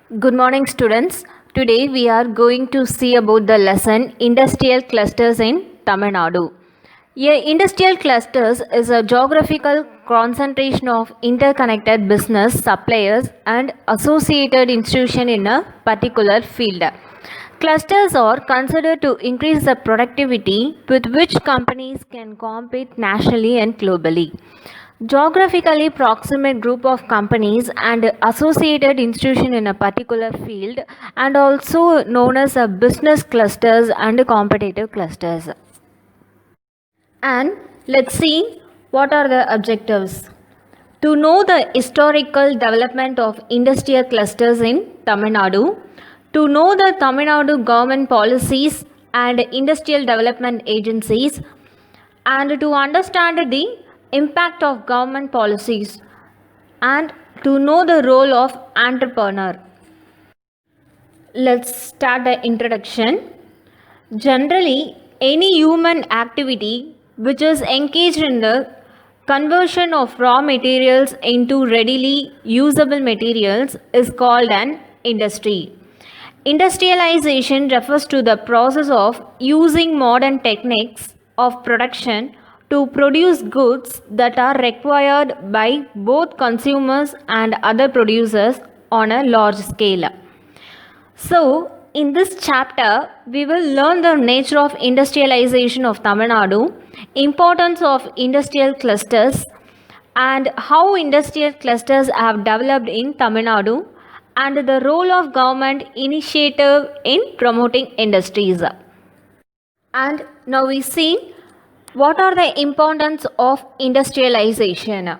Good morning, students. Today we are going to see about the lesson Industrial Clusters in Tamil Nadu. Industrial clusters is a geographical concentration of interconnected business suppliers and associated institutions in a particular field. Clusters are considered to increase the productivity with which companies can compete nationally and globally. Geographically proximate group of companies and associated institution in a particular field and also known as a business clusters and competitive clusters. And let's see what are the objectives. To know the historical development of industrial clusters in Tamil Nadu, to know the Tamil Nadu government policies and industrial development agencies, and to understand the impact of government policies, and to know the role of entrepreneur. Let's start the introduction. Generally, any human activity which is engaged in the conversion of raw materials into readily usable materials is called an industry. Industrialization refers to the process of using modern techniques of production to produce goods that are required by both consumers and other producers on a large scale. So, in this chapter, we will learn the nature of industrialization of Tamil Nadu, importance of industrial clusters, and how industrial clusters have developed in Tamil Nadu, and the role of government initiative in promoting industries. And now we see what are the importance of industrialization.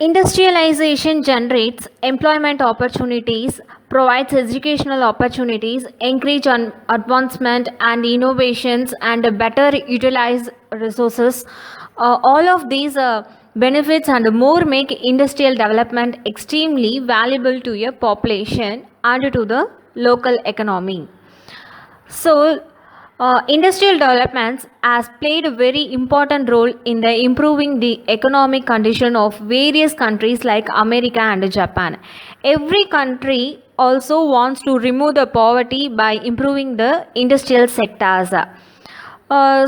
Industrialization generates employment opportunities, provides educational opportunities, encourage advancement and innovations, and better utilize resources. All of these benefits and more make industrial development extremely valuable to a population and to the local economy. So, industrial developments has played a very important role in the improving the economic condition of various countries like America and Japan. Every country also wants to remove the poverty by improving the industrial sectors.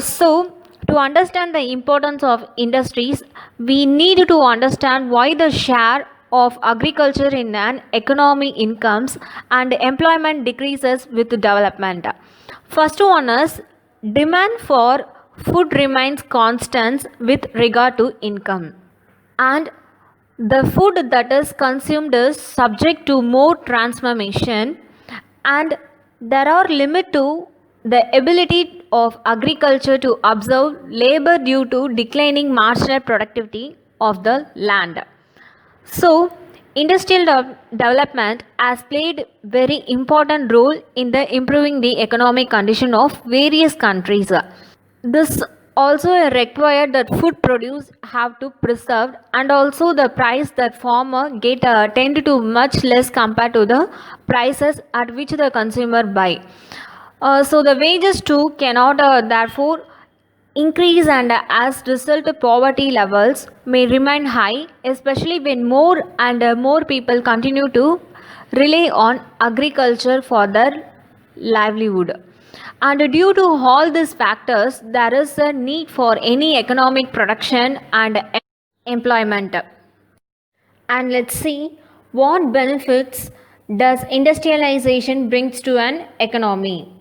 So, to understand the importance of industries, we need to understand why the share of agriculture in an economy incomes and employment decreases with development. First one is demand for food remains constant with regard to income, and the food that is consumed is subject to more transformation, and there are limit to the ability of agriculture to absorb labor due to declining marginal productivity of the land. So, industrial development has played very important role in the improving the economic condition of various countries. This also required that food produce have to preserved, and also the price that farmer get tend to much less compared to the prices at which the consumer buy. So the wages too cannot therefore increase, and as result poverty levels may remain high, especially when more and more people continue to rely on agriculture for their livelihood. And due to all these factors, there is a need for any economic production and employment. And let's see what benefits does industrialization brings to an economy.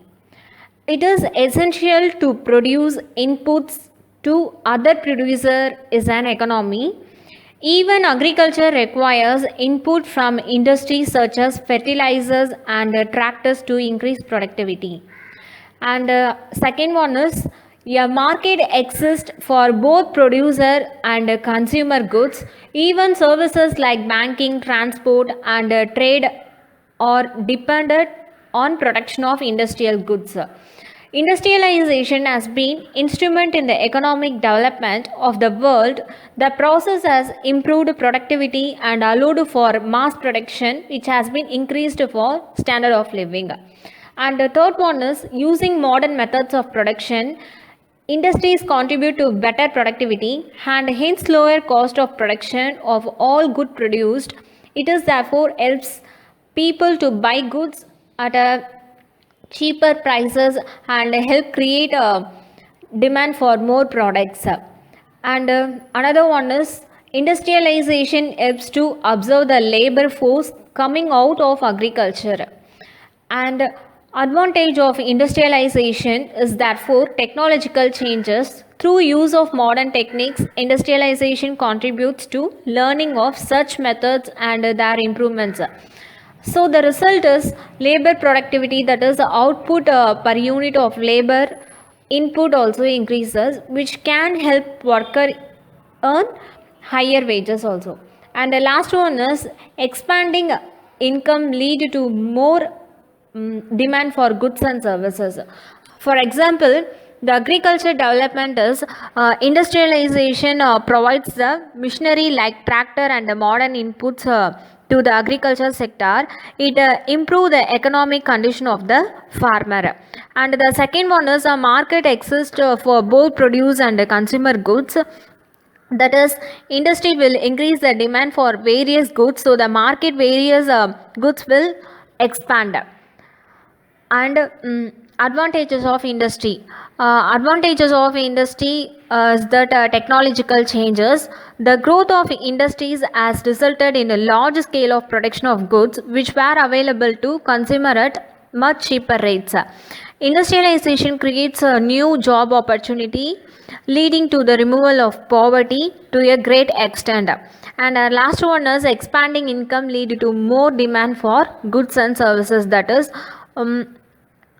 It is essential to produce inputs to other producer is an economy. Even agriculture requires input from industries such as fertilizers and tractors to increase productivity. And second one is a market exists for both producer and consumer goods. Even services like banking, transport, and trade are dependent on production of industrial goods. Industrialization has been instrument in the economic development of the world. The process has improved productivity and allowed for mass production, which has been increased for standard of living. And the third one is using modern methods of production. Industries contribute to better productivity and hence lower cost of production of all good produced. It is therefore helps people to buy goods at a cheaper prices and help create a demand for more products. And another one is industrialization helps to observe the labor force coming out of agriculture. And advantage of industrialization is therefore technological changes. Through use of modern techniques, industrialization contributes to learning of such methods and their improvements. So the result is labor productivity, that is the output per unit of labor input also increases, which can help worker earn higher wages also. And the last one is expanding income lead to more demand for goods and services. For example, the agriculture development is industrialization provides the machinery like tractor and the modern inputs to the agriculture sector. It improve the economic condition of the farmer. And the second one is a market exists for both produce and consumer goods. That is, industry will increase the demand for various goods, so the market various goods will expand. And advantages of industry. Advantages of industry is that technological changes. The growth of industries has resulted in a large scale of production of goods which were available to consumer at much cheaper rates. Industrialization creates a new job opportunity, leading to the removal of poverty to a great extent. And our last one is expanding income lead to more demand for goods and services. That is,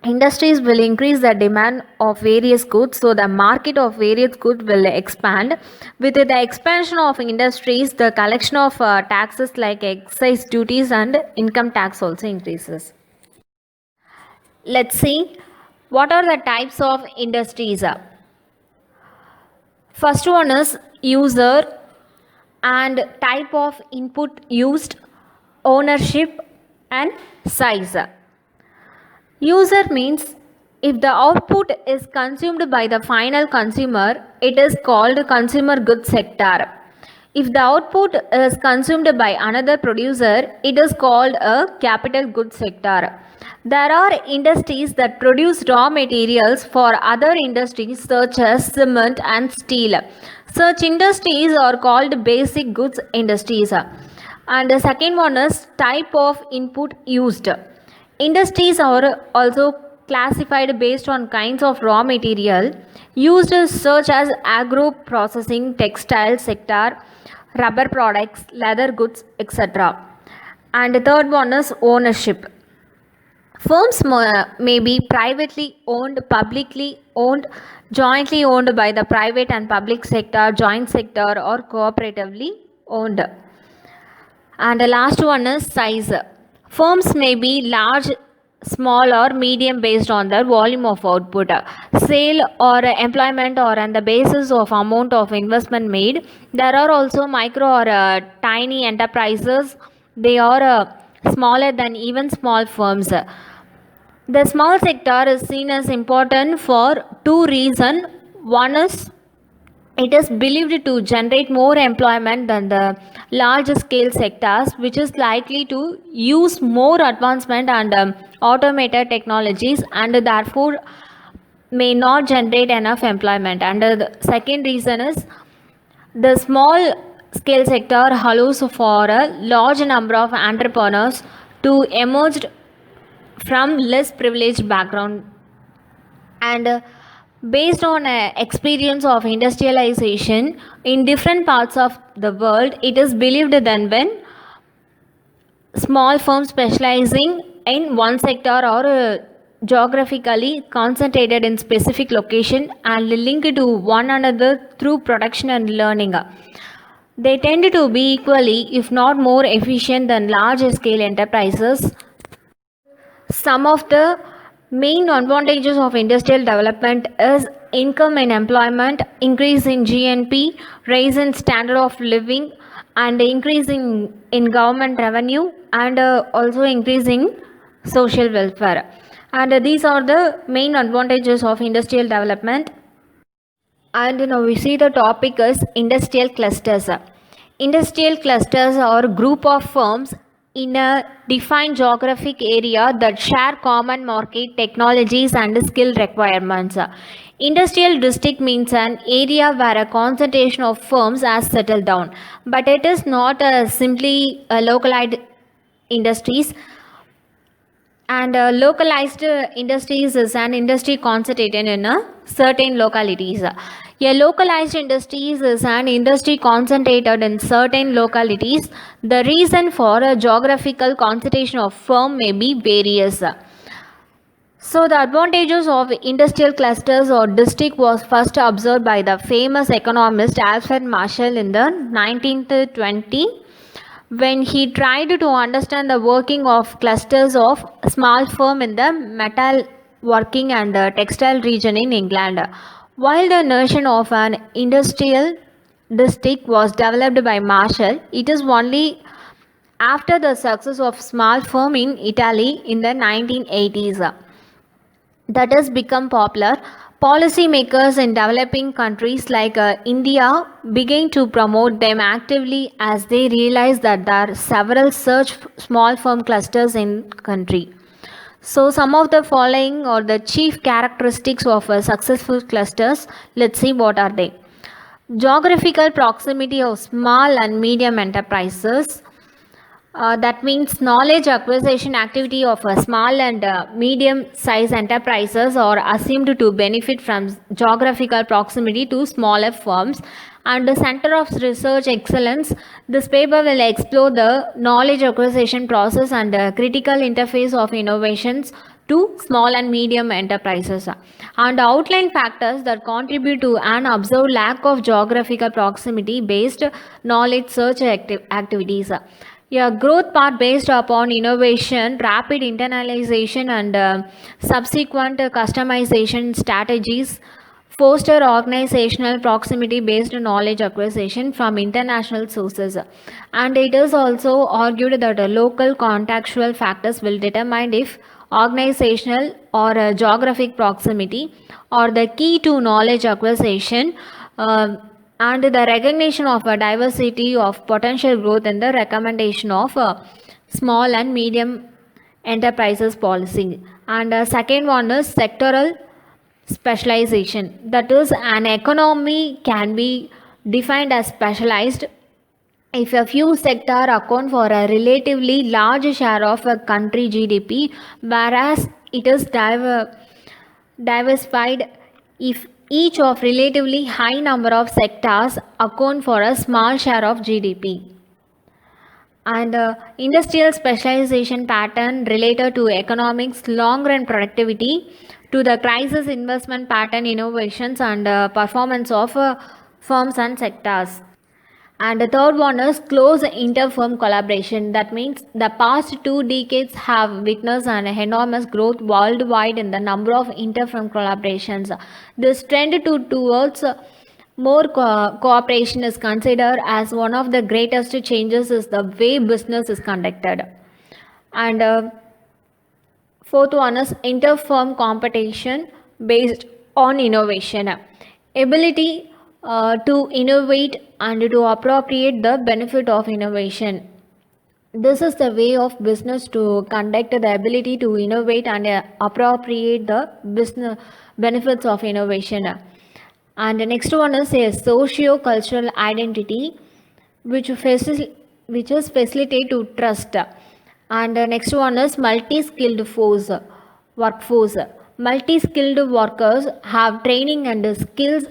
industries will increase the demand of various goods, so the market of various goods will expand. With the expansion of industries, the collection of taxes like excise duties and income tax also increases. Let's see what are the types of industries. First one is user and type of input used, ownership and size. User means if the output is consumed by the final consumer, it is called consumer goods sector. If the output is consumed by another producer, it is called a capital goods sector. There are industries that produce raw materials for other industries such as cement and steel. Such industries are called basic goods industries. And the second one is type of input used. Industries are also classified based on kinds of raw material used such as agro processing, textile sector, rubber products, leather goods, etc. And the third one is ownership. Firms may be privately owned, publicly owned, jointly owned by the private and public sector, joint sector or cooperatively owned. And the last one is size. Firms may be large, small or medium based on their volume of output, sale or employment or on the basis of amount of investment made. There are also micro or tiny enterprises. They are smaller than even small firms. The small sector is seen as important for two reasons. One is it is believed to generate more employment than the large scale sectors, which is likely to use more advancement and automated technologies and therefore may not generate enough employment. And the second reason is the small scale sector allows for a large number of entrepreneurs to emerge from less privileged background. And based on experience of industrialization in different parts of the world, it is believed that when small firms specializing in one sector or geographically concentrated in specific location and linked to one another through production and learning, they tend to be equally, if not more efficient than large scale enterprises. Some of the main advantages of industrial development is income and employment, increase in GNP, rise in standard of living, and increase in government revenue, and also increase in social welfare. And these are the main advantages of industrial development. And now we see the topic is industrial clusters. Industrial clusters are group of firms in a defined geographic area that share common market technologies and skill requirements. Industrial district means an area where a concentration of firms has settled down, but it is not simply localized industries. And localized industries is an industry concentrated in certain localities. A localized industries is an industry concentrated in certain localities. The reason for a geographical concentration of firm may be various. So the advantages of industrial clusters or district was first observed by the famous economist Alfred Marshall in the 1920 when he tried to understand the working of clusters of small firm in the metal working and textile region in England. While the notion of an industrial district was developed by Marshall, it is only after the success of small firm in Italy in the 1980s that has become popular. Policymakers in developing countries like India began to promote them actively as they realized that there are several such small firm clusters in country. So some of the following are the chief characteristics of successful clusters. Let's see what are they. Geographical proximity of small and medium enterprises. That means knowledge acquisition activity of small and medium size enterprises are assumed to benefit from geographical proximity to smaller firms. And the Center of Research Excellence, this paper will explore the knowledge acquisition process and critical interface of innovations to small and medium enterprises and outline factors that contribute to an observed lack of geographical proximity based knowledge search activities. A growth path based upon innovation, rapid internalization, and subsequent customization strategies foster organizational proximity based knowledge acquisition from international sources. And it is also argued that local contextual factors will determine if organizational or geographic proximity are the key to knowledge acquisition. And the recognition of a diversity of potential growth in the recommendation of small and medium enterprises policy. And second one is sectoral specialization. That is, an economy can be defined as specialized if a few sectors account for a relatively large share of a country GDP, whereas it is diversified if each of relatively high number of sectors account for a small share of GDP. And industrial specialization pattern related to economics long run productivity to the crisis investment pattern innovations and performance of firms and sectors. And the third one is close inter-firm collaboration. That means the past 2 decades have witnessed an enormous growth worldwide in the number of inter-firm collaborations. This trend towards more cooperation is considered as one of the greatest changes is the way business is conducted. And fourth one is inter-firm competition based on innovation. Ability to innovate and to appropriate the benefit of innovation. This is the way of business to conduct the ability to innovate and appropriate the business benefits of innovation. And the next one is a socio-cultural identity which is facilitate to trust. And the next one is multi-skilled workforce. Multi-skilled workers have training and skills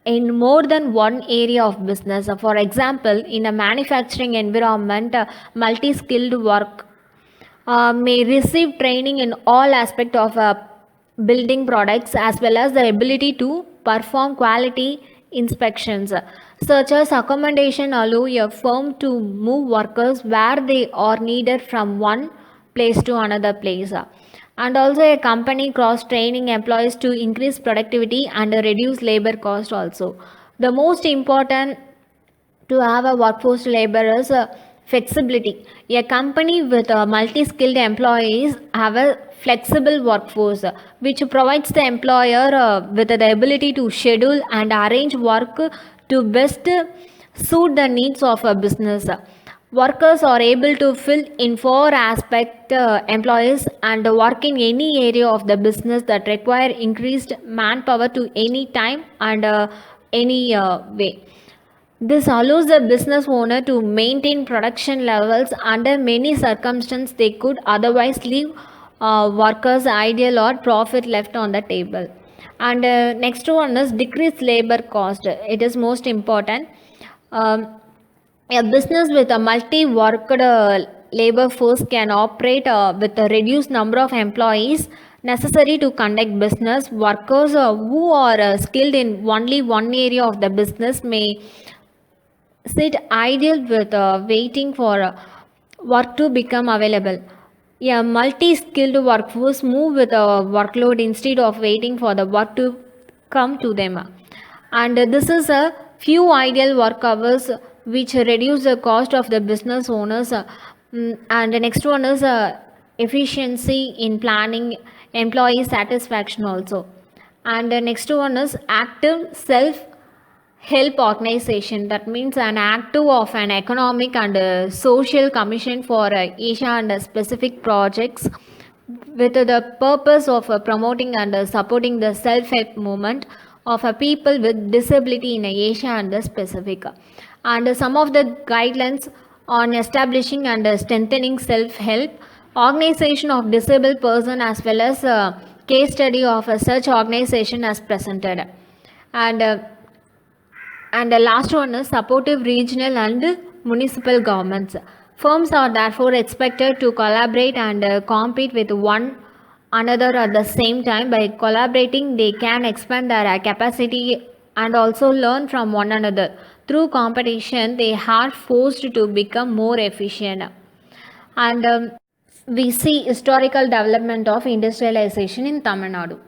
in more than one area of business. For example, in a manufacturing environment, multi-skilled work may receive training in all aspects of building products as well as the ability to perform quality inspections, such as accommodation allow a firm to move workers where they are needed from one place to another place. And also a company cross training employees to increase productivity and reduce labor cost also. The most important to have a workforce labor is flexibility. A company with multi-skilled employees have a flexible workforce which provides the employer with the ability to schedule and arrange work to best suit the needs of a business. Workers are able to fill in four aspect employees and work in any area of the business that require increased manpower to any time and any way. This allows the business owner to maintain production levels under many circumstances they could otherwise leave workers idle or profit left on the table. And next one is decrease labor cost. It is most important. A business with a multi-worked labor force can operate with a reduced number of employees necessary to conduct business. Workers who are skilled in only one area of the business may sit idle with waiting for work to become available. A multi-skilled workforce move with a workload instead of waiting for the work to come to them. And this is a few ideal work hours which reduce the cost of the business owners. And the next one is efficiency in planning, employee satisfaction also. And the next one is active self help organization. That means an active of an economic and social commission for Asia and specific projects with the purpose of promoting and supporting the self-help movement of people with disability in Asia and the Pacific. And some of the guidelines on establishing and strengthening self-help organization of disabled person as well as case study of such organization as presented. And the last one is supportive regional and municipal governments. Firms are therefore expected to collaborate and compete with one another at the same time. By collaborating, they can expand their capacity and also learn from one another. Through competition, they are forced to become more efficient. And we see historical development of industrialization in Tamil Nadu.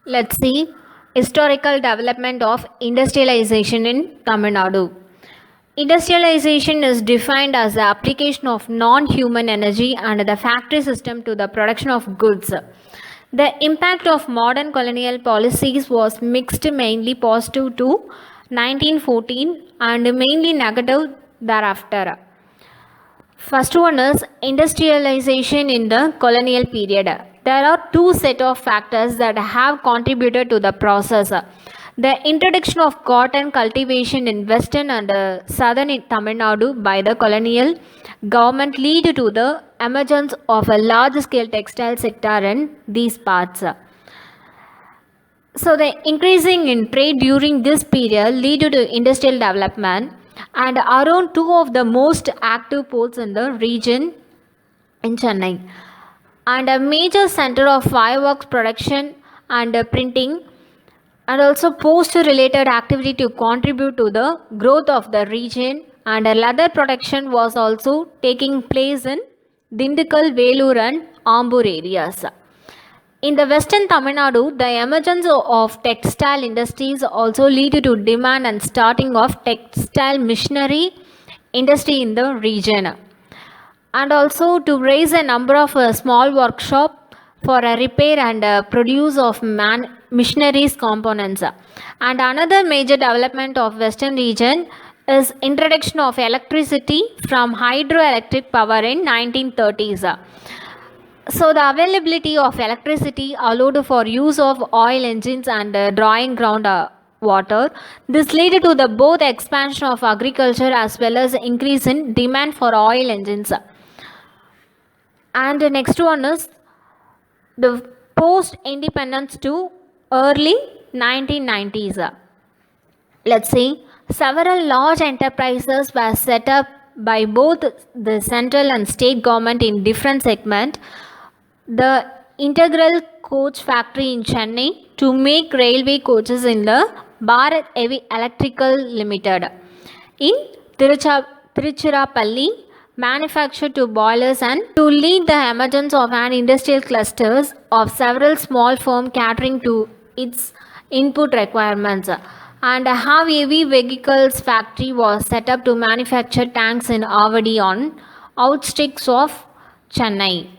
Let's see historical development of industrialization in Tamil Nadu. Industrialization is defined as the application of non-human energy and the factory system to the production of goods. The impact of modern colonial policies was mixed, mainly positive to 1914 and mainly negative thereafter. First one is industrialization in the colonial period. There are two set of factors that have contributed to the process. The introduction of cotton cultivation in western and southern Tamil Nadu by the colonial government lead to the emergence of a large-scale textile sector in these parts. So the increasing in trade during this period lead to industrial development, and around two of the most active ports in the region in Chennai, and a major center of fireworks production and printing, and also post related activity to contribute to the growth of the region. And leather production was also taking place in Dindigul, Velur and Ambur areas. In the western Tamil Nadu, the emergence of textile industries also lead to demand and starting of textile machinery industry in the region, and also to raise a number of small workshop for a repair and produce of machineries components. And another major development of western region is introduction of electricity from hydroelectric power in 1930s. So the availability of electricity allowed for use of oil engines and drawing ground water. This led to the both expansion of agriculture as well as increase in demand for oil engines. And the next one is the post-independence to early 1990s. Let's see, several large enterprises were set up by both the central and state government in different segments. The Integral Coach Factory in Chennai to make railway coaches in the Bharat Heavy Electrical Limited in Tiruchirappalli manufactured to boilers, and to lead the emergence of an industrial clusters of several small firms catering to its input requirements. And a heavy vehicles factory was set up to manufacture tanks in Avadi on outskirts of Chennai.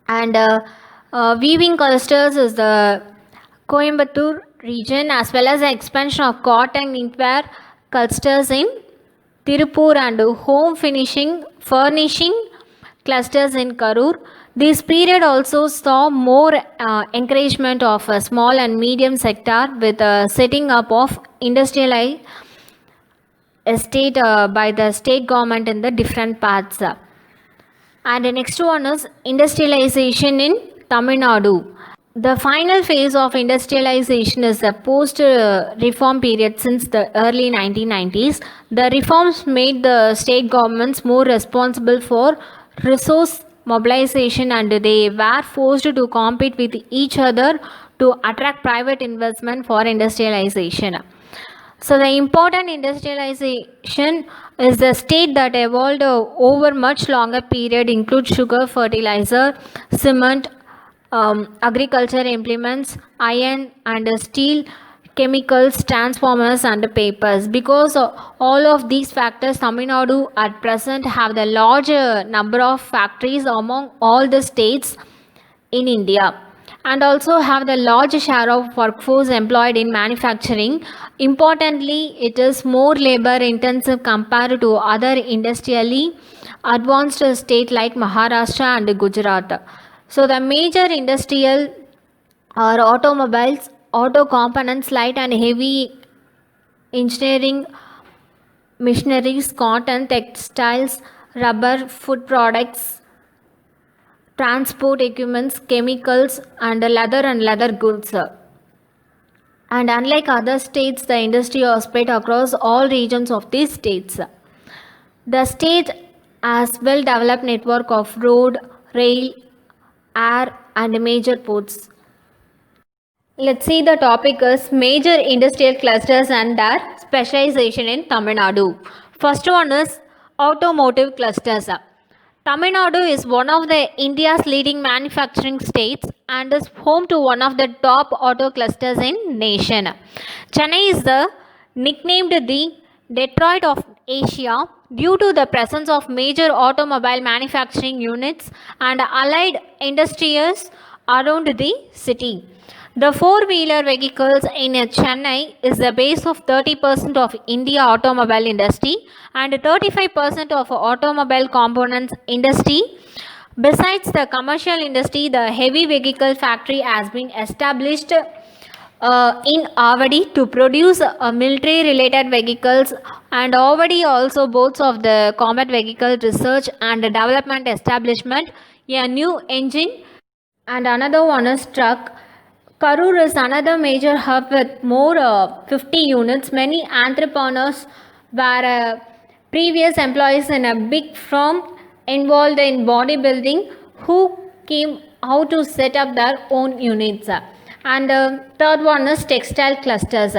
And weaving clusters is the Coimbatore region as well as the expansion of cotton knitwear clusters in Tirupur and home furnishing clusters in Karur. This period also saw more encouragement of a small and medium sector with setting up of industrial estate by the state government in the different parts. And the next one is industrialization in Tamil Nadu. The final phase of industrialization is the post-reform period since the early 1990s. The reforms made the state governments more responsible for resource mobilization and they were forced to compete with each other to attract private investment for industrialization. So the important industrialization is the state that evolved over much longer period include sugar, fertilizer, cement, agriculture implements, iron and steel, chemicals, transformers and papers. Because of all of these factors, Tamil Nadu at present have the large number of factories among all the states in India and also have the large share of workforce employed in manufacturing. Importantly, it is more labor intensive compared to other industrially advanced states like Maharashtra and Gujarat. So the major industrial are automobiles, auto components, light and heavy engineering, machineries, cotton, textiles, rubber, food products, transport equipments, chemicals, and leather goods. And unlike other states, the industry is spread across all regions of these states. The state has well-developed network of road, rail, air, and major ports. Let's see the topic is major industrial clusters and their specialization in Tamil Nadu. First one is automotive clusters. Tamil Nadu is one of the India's leading manufacturing states and is home to one of the top auto clusters in nation. Chennai is the nicknamed the Detroit of Asia due to the presence of major automobile manufacturing units and allied industries around the city. The four-wheeler vehicles in Chennai is the base of 30% of India automobile industry and 35% of automobile components industry. Besides the commercial industry, the heavy vehicle factory has been established in Avadi to produce military-related vehicles and Avadi also boasts of the combat vehicle research and development establishment, a new engine, and another one is truck. Karur is another major hub with more 50 units. Many entrepreneurs were previous employees in a big firm involved in bodybuilding who came out to set up their own units. And third one is textile clusters.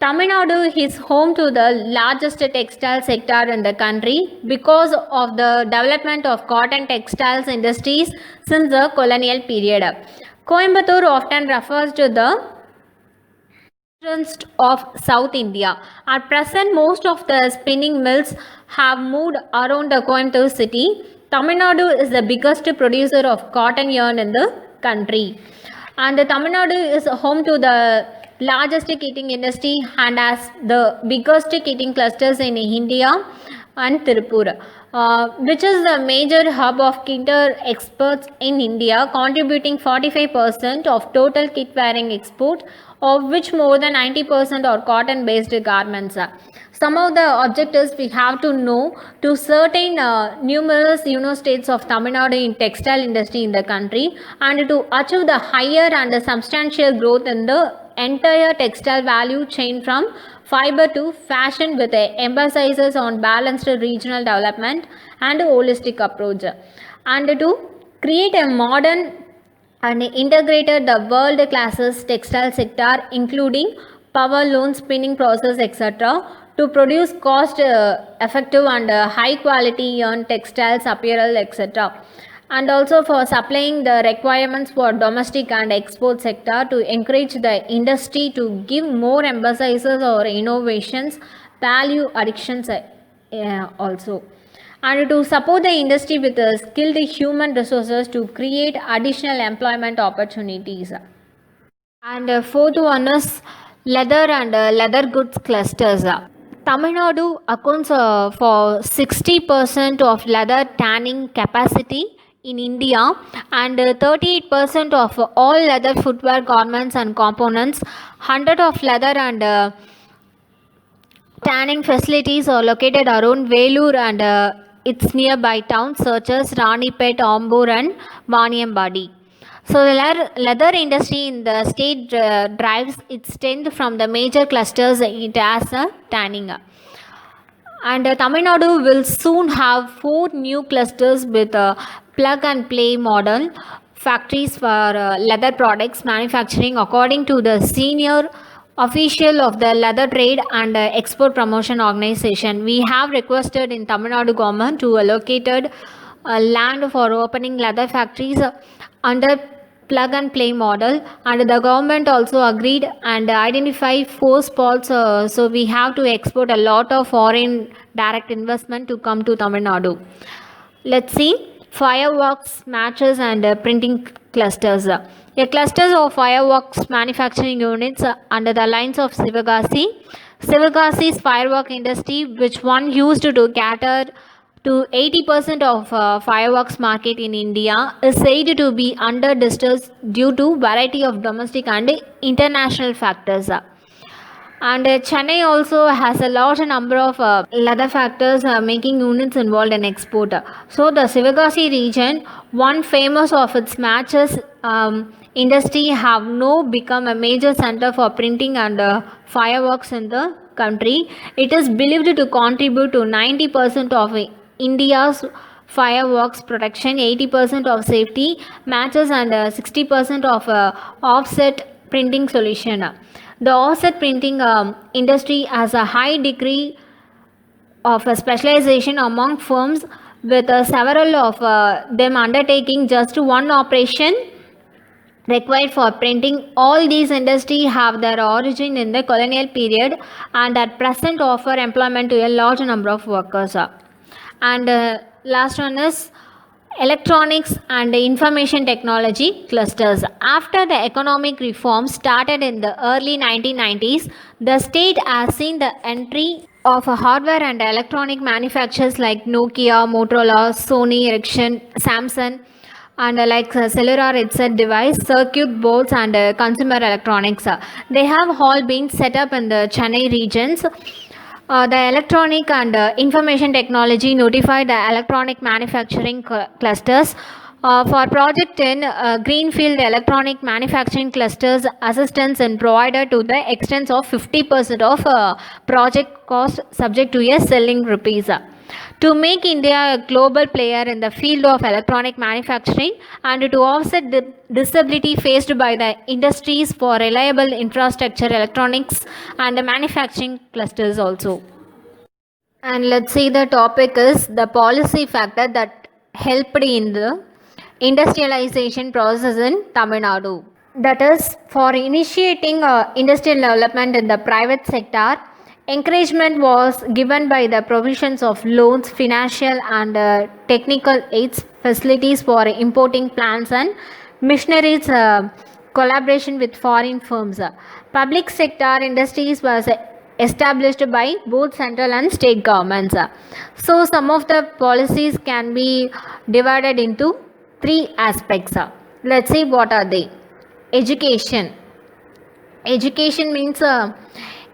Tamil Nadu is home to the largest textile sector in the country because of the development of cotton textiles industries since the colonial period. Coimbatore often refers to the of South India. At present, most of the spinning mills have moved around the Coimbatore city. Tamil Nadu is the biggest producer of cotton yarn in the country. And Tamil Nadu is home to the largest knitting industry and has the biggest knitting clusters in India and Tirupur, which is the major hub of kiter exports in India, contributing 45% of total kit wearing export, of which more than 90% are cotton based garments. Some of the objectives we have to know to certain numerous states of Tamil Nadu in textile industry in the country and to achieve the higher and substantial growth in the entire textile value chain from fiber to fashion with emphasis on balanced regional development and holistic approach, and to create a modern and integrated the world classes textile sector including power loom, spinning process, etc. to produce cost effective and high quality yarn, textiles, apparel, etc. and also for supplying the requirements for domestic and export sector to encourage the industry to give more emphasis or innovations, value additions also, and to support the industry with skilled human resources to create additional employment opportunities. And fourth one is leather and leather goods clusters. Tamil Nadu accounts for 60% of leather tanning capacity in India, and 38% of all leather footwear garments and components. 100 of leather and tanning facilities are located around Velur and its nearby towns such as Ranipet, Ambur and Vaniambadi. So the leather industry in the state derives its strength from the major clusters it has a tanning. And Tamil Nadu will soon have 4 new clusters with a plug and play model factories for leather products manufacturing, according to the senior official of the leather trade and export promotion organization. We have requested in Tamil Nadu government to allocated land for opening leather factories under plug and play model, and the government also agreed and identified 4 spots, so we have to export a lot of foreign direct investment to come to Tamil Nadu. Let's see fireworks, matches and printing clusters. A clusters of fireworks manufacturing units under the lines of Sivagasi. Sivagasi's firework industry, which one used to cater to 80% of fireworks market in India, is said to be under distress due to variety of domestic and international factors. And Chennai also has a large number of leather factors making units involved in export. So the Sivagasi region, one famous of its matches industry, have now become a major center for printing and fireworks in the country. It is believed to contribute to 90% of India's fireworks production, 80% of safety matches and 60% of offset printing solution. The offset printing industry has a high degree of specialization among firms, with several of them undertaking just one operation required for printing. All these industries have their origin in the colonial period and at present offer employment to a large number of workers. And last one is electronics and information technology clusters. After the economic reforms started in the early 1990s, the state has seen the entry of hardware and electronic manufacturers like Nokia, Motorola, Sony, Ericsson, Samsung, and like cellular headset device, circuit boards and consumer electronics. They have all been set up in the Chennai regions. The electronic and information technology notified the electronic manufacturing clusters. For Project 10, Greenfield electronic manufacturing clusters assistance and provided to the extent of 50% of project cost subject to a selling rupees. To make India a global player in the field of electronic manufacturing and to offset the disability faced by the industries for reliable infrastructure, electronics and manufacturing clusters also. And let's see, the topic is the policy factor that helped in the industrialization process in Tamil Nadu. That is, for initiating industrial development in the private sector, encouragement was given by the provisions of loans, financial and technical aids, facilities for importing plants and machineries, collaboration with foreign firms. Public sector industries was established by both central and state governments. So some of the policies can be divided into 3 aspects. Let's see what are they. Education. Education means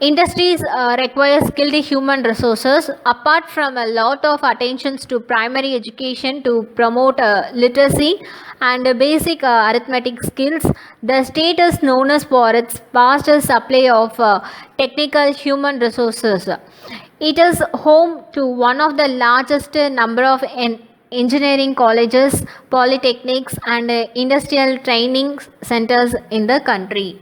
industries require skilled human resources. Apart from a lot of attentions to primary education to promote literacy and basic arithmetic skills, the state is known as for its vast supply of technical human resources. It is home to one of the largest number of engineering colleges, polytechnics and industrial training centers in the country.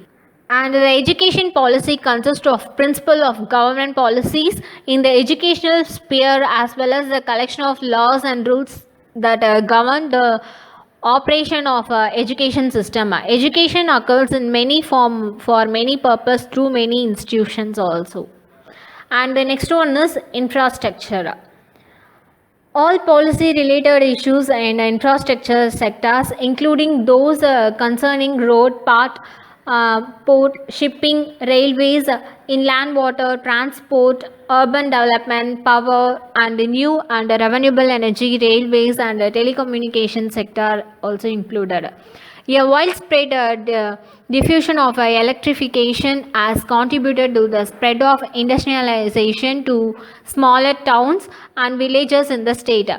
And the education policy consists of principle of government policies in the educational sphere as well as the collection of laws and rules that govern the operation of education system. Education occurs in many form for many purpose through many institutions also. And the next one is infrastructure. All policy related issues and infrastructure sectors, including those concerning road, path, port, shipping, railways, inland water, transport, urban development, power, and new and renewable energy, railways, and telecommunication sector also included. A widespread diffusion of electrification has contributed to the spread of industrialization to smaller towns and villages in the state.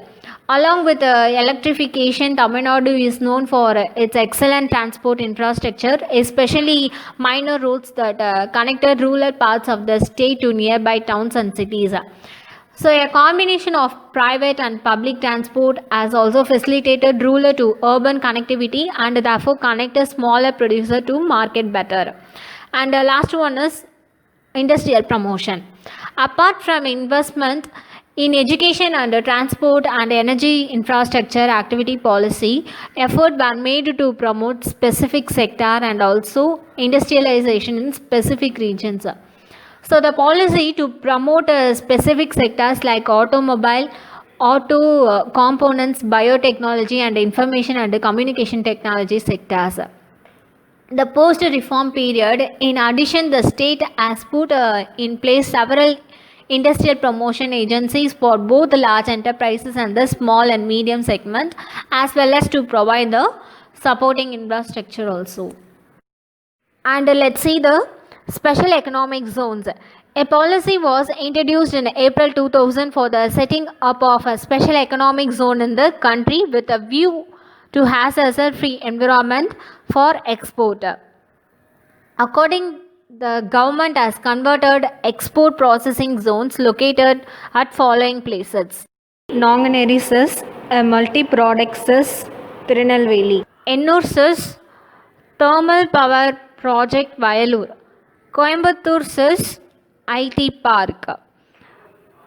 Along with electrification, Tamil Nadu is known for its excellent transport infrastructure, especially minor roads that connected rural parts of the state to nearby towns and cities. So, a combination of private and public transport has also facilitated rural to urban connectivity and therefore connected smaller producer to market better. And the last one is industrial promotion. Apart from investment in education and transport and energy infrastructure activity policy, efforts were made to promote specific sector and also industrialization in specific regions. So the policy to promote specific sectors like automobile, auto components, biotechnology and information and communication technology sectors. The post-reform period, in addition, the state has put in place several industrial promotion agencies for both the large enterprises and the small and medium segment, as well as to provide the supporting infrastructure also. And let's see the special economic zones. A policy was introduced in April 2000 for the setting up of a special economic zone in the country with a view to hazard-free environment for export. According, the government has converted export processing zones located at following places: Nonganeri CIS, multi-product CIS, Tirunelveli; Ennur CIS, thermal power project Vayalur; Coimbatore CIS, IT Park;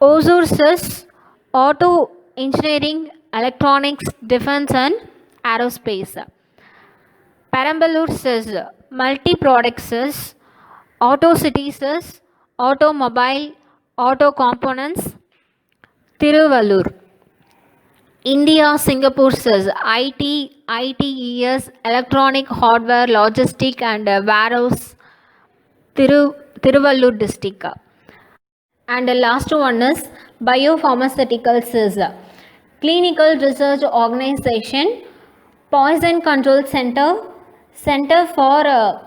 Hosur CIS, auto engineering, electronics, defense and aerospace; Perambalur CIS, multi-product CIS; Auto City CIS, automobile, auto components, Tiruvallur; India Singapore CIS, IT, ITES, electronic hardware, logistic and warehouse, Tiruvallur district. And the last one is biopharmaceutical CIS, clinical research organization, poison control center, center for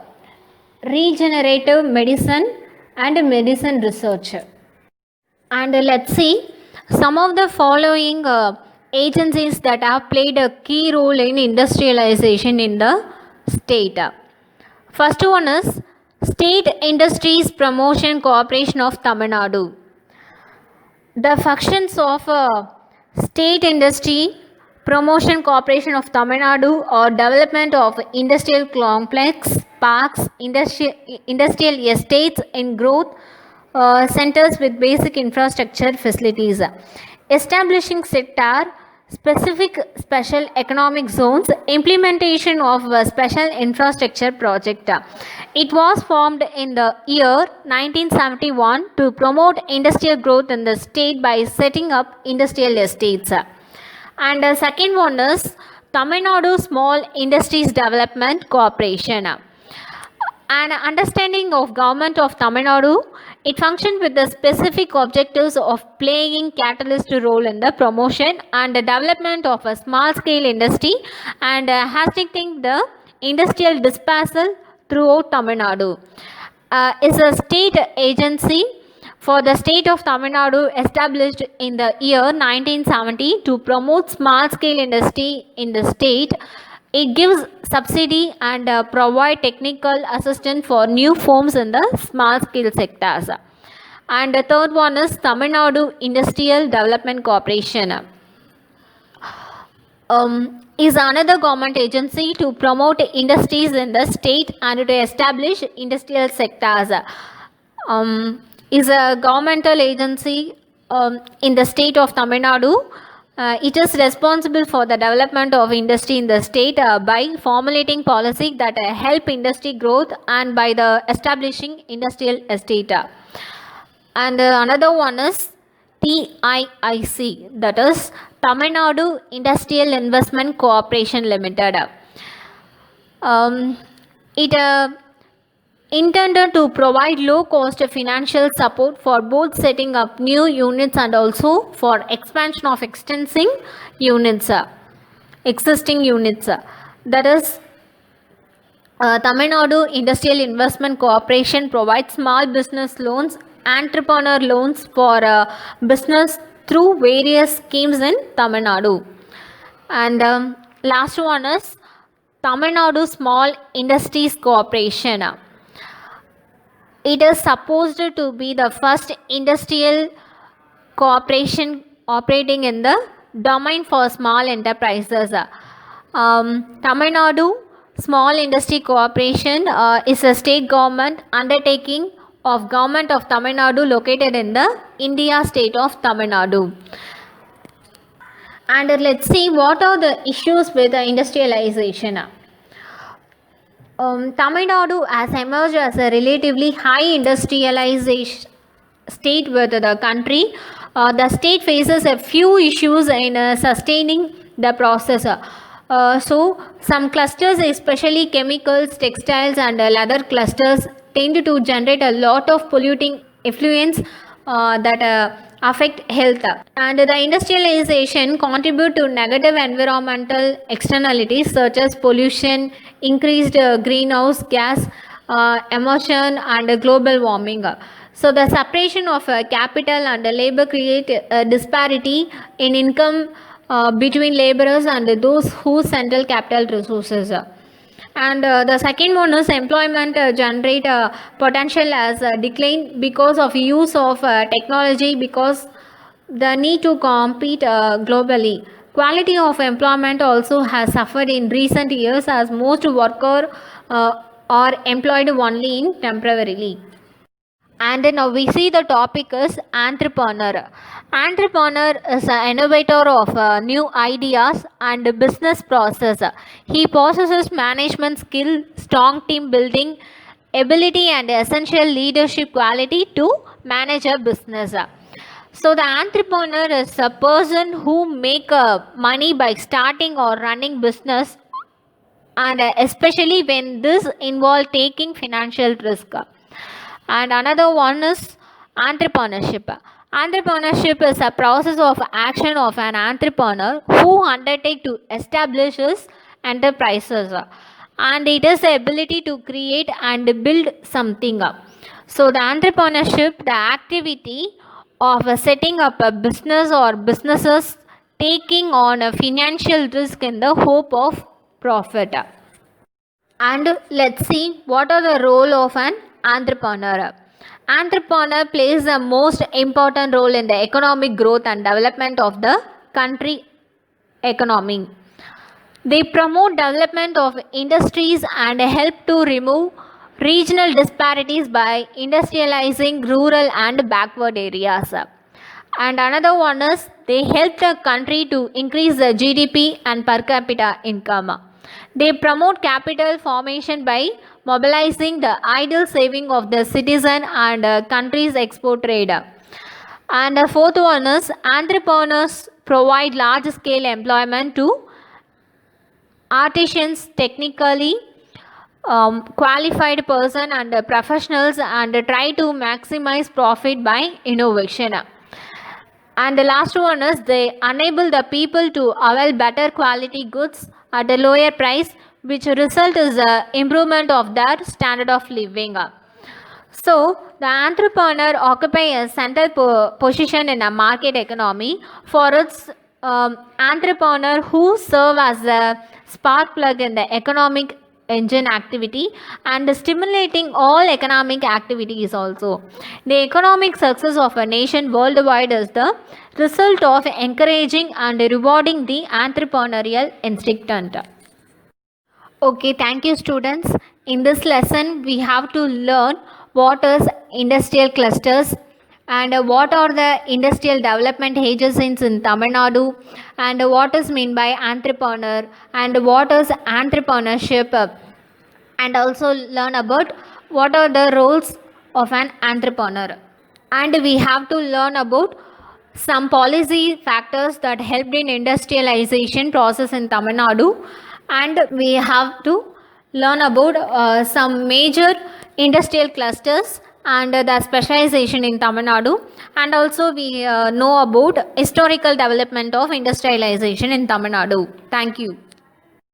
regenerative medicine and medicine research. And let's see some of the following agencies that have played a key role in industrialization in the state. First one is State Industries Promotion Corporation of Tamil Nadu. The functions of State Industry Promotion Corporation of Tamil Nadu or development of industrial complex, parks, industrial estates in growth centers with basic infrastructure facilities, establishing sector specific special economic zones, implementation of a special infrastructure project. It was formed in the year 1971 to promote industrial growth in the state by setting up industrial estates. And the second one is Tamil Nadu Small Industries Development Corporation. An understanding of government of Tamil Nadu, it functioned with the specific objectives of playing catalyst role in the promotion and the development of a small scale industry and hastening the industrial dispersal throughout Tamil Nadu. Is a state agency for the state of Tamil Nadu established in the year 1970 to promote small scale industry in the state. It gives subsidy and provide technical assistance for new firms in the small scale sectors. And the third one is Tamil Nadu Industrial Development Corporation. Is another government agency to promote industries in the state and to establish industrial sectors. Is a governmental agency in the state of Tamil Nadu. It is responsible for the development of industry in the state by formulating policy that help industry growth and by the establishing industrial estate. And another one is TIIC, that is Tamil Nadu Industrial Investment Corporation Limited. It intended to provide low-cost financial support for both setting up new units and also for expansion of existing units. That is, Tamil Nadu Industrial Investment Corporation provides small business loans, entrepreneur loans for business through various schemes in Tamil Nadu. And last one is Tamil Nadu Small Industries Corporation. It is supposed to be the first industrial corporation operating in the domain for small enterprises. Tamil Nadu Small Industry Corporation is a state government undertaking of Government of Tamil Nadu located in the India state of Tamil Nadu. And let's see what are the issues with the industrialization. Tamil Nadu has emerged as a relatively high industrialization state with the country. The state faces a few issues in sustaining the process. So some clusters, especially chemicals, textiles and leather clusters, tend to generate a lot of polluting effluents that affect health, and the industrialization contribute to negative environmental externalities such as pollution, increased greenhouse gas emission and global warming. So the separation of capital and labor create a disparity in income between laborers and those who central capital resources. And the second one is employment generate potential as decline because of use of technology, because the need to compete globally. Quality of employment also has suffered in recent years as most workers are employed only in temporarily. And now we see the topic is entrepreneur. Entrepreneur is an innovator of new ideas and business process. He possesses management skill, strong team building ability and essential leadership quality to manage a business. So the entrepreneur is a person who make money by starting or running business, and especially when this involve taking financial risk. And another one is entrepreneurship. Entrepreneurship is a process of action of an entrepreneur who undertake to establish his enterprises, and it is the ability to create and build something up. So the entrepreneurship, the activity of setting up a business or businesses, taking on a financial risk in the hope of profit. And let's see what are the role of an entrepreneur. Entrepreneur plays the most important role in the economic growth and development of the country economy. They promote development of industries and help to remove regional disparities by industrializing rural and backward areas. And another one is they help the country to increase the GDP and per capita income. They promote capital formation by mobilizing the idle saving of the citizen and country's export trade. And the fourth one is entrepreneurs provide large scale employment to artisans, technically qualified person and professionals, and try to maximize profit by innovation. And the last one is they enable the people to avail better quality goods at a lower price, which result is the improvement of their standard of living. So the entrepreneur occupy a central position in a market economy for its entrepreneur who serve as a spark plug in the economic engine activity and stimulating all economic activities also. The economic success of a nation worldwide is the result of encouraging and rewarding the entrepreneurial instinct. Okay, thank you students. In this lesson, we have to learn what is industrial clusters and what are the industrial development agencies in Tamil Nadu, and what is meant by entrepreneur and what is entrepreneurship, and also learn about what are the roles of an entrepreneur. And we have to learn about some policy factors that helped in industrialization process in Tamil Nadu, and we have to learn about some major industrial clusters and their specialization in Tamil Nadu, and also we know about historical development of industrialization in Tamil Nadu. Thank you.